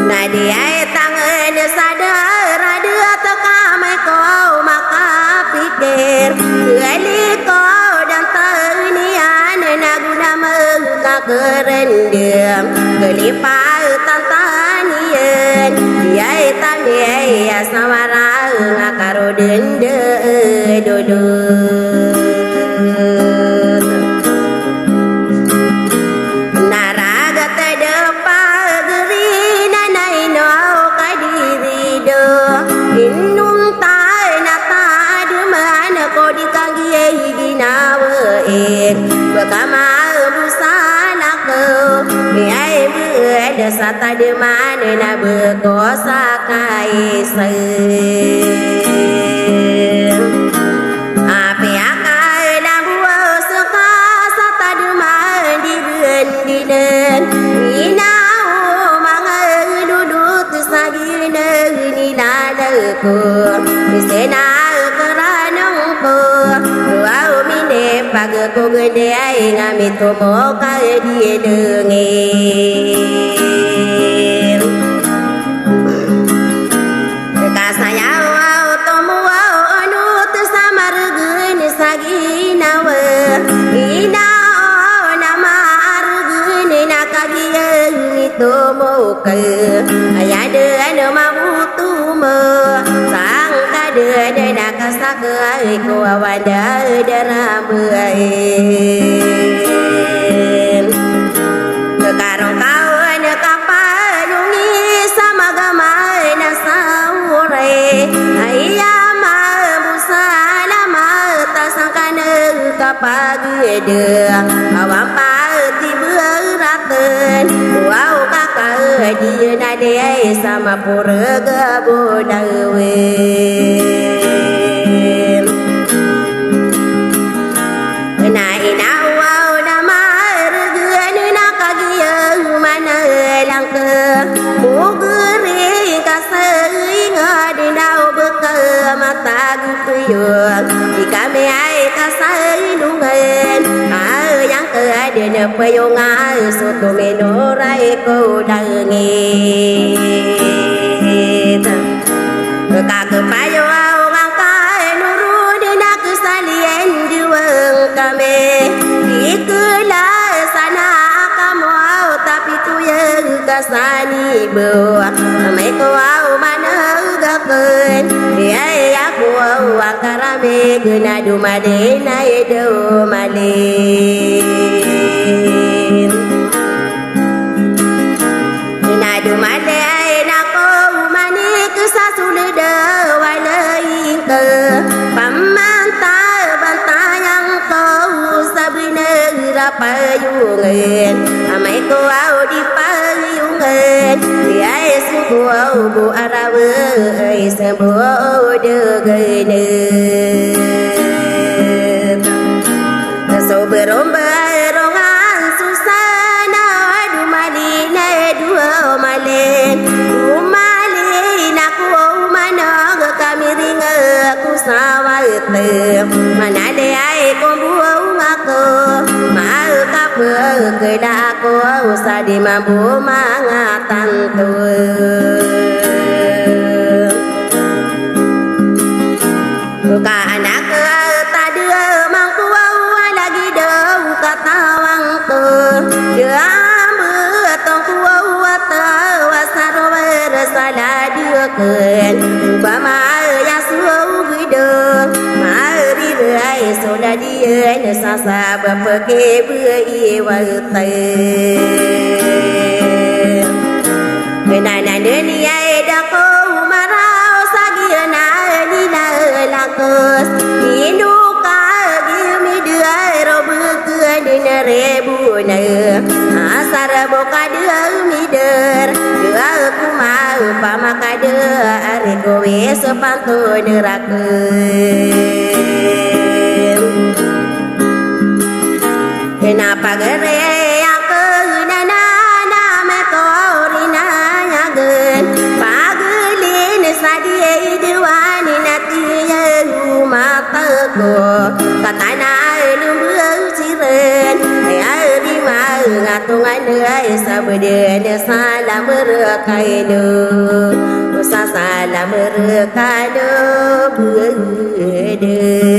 Nadia tangan sadar ger gali ko dan tanian na guna mega kerendam gali pa tantanian yai taniya samara ngakaro dende dodo Kama busana ko ai bữa sata de mane na berkosa kai se ape akai na buo suka sata de mane di ben di den ina o mangai duduk sagine ni dada ko sena keranong ko au mine pag ko gede ai ngami to mo ka di dengin ka saya au to mo anu te samar gun sagina we ina nama argun na kagiye ni to mo ka aya de anu ma butu mo sang ka de na ka sak ai ko awanda darabai karong kau na kapalungi sama gamay na saure ayama busala mata sangkanang kapagede awam pati beratan wow kakak dia nade sama purga bodawe di kami ai kasai nungan yang ke ada ne payungai soto menorai ko dangit ka ke payo ang kai nuru de nak salien juang kami ikula sana kamu tapi tu yang kasani bawa mai ko au mana gaken biaya aku akarame guna dumade na edo malin na dumade na ko mani kesasule de walain ke pamanta bantayang ko sabine rapayungen amai ko au di payungen biaya suku bu arawe sembo de gene so beromba rongan susana dumalina dua malen dumalina ku mana kami ringa ku sawat mana de ai ko buau ngako mau ka perkeda ko usadi mambu mangatan tu ka anak tadi mangku lagi deu katawang ko dia betong ku wasaro bersala dia ken bama ya suau gede mari berai soda dia sasa bapake bei wate benana ni ai da ko marau sagiana ni na lakos inuka gimi dia robu ke dina rebu na asar boka dia mider dia ku mau pamakade are kowe sepantu neraka kenapa gere yang ke nana me korina nyagen pagelin sadie diwani natiye mata ko katana lumbu siren ay di ma ngatungan ay sabde salam rekaido salam rekaido bede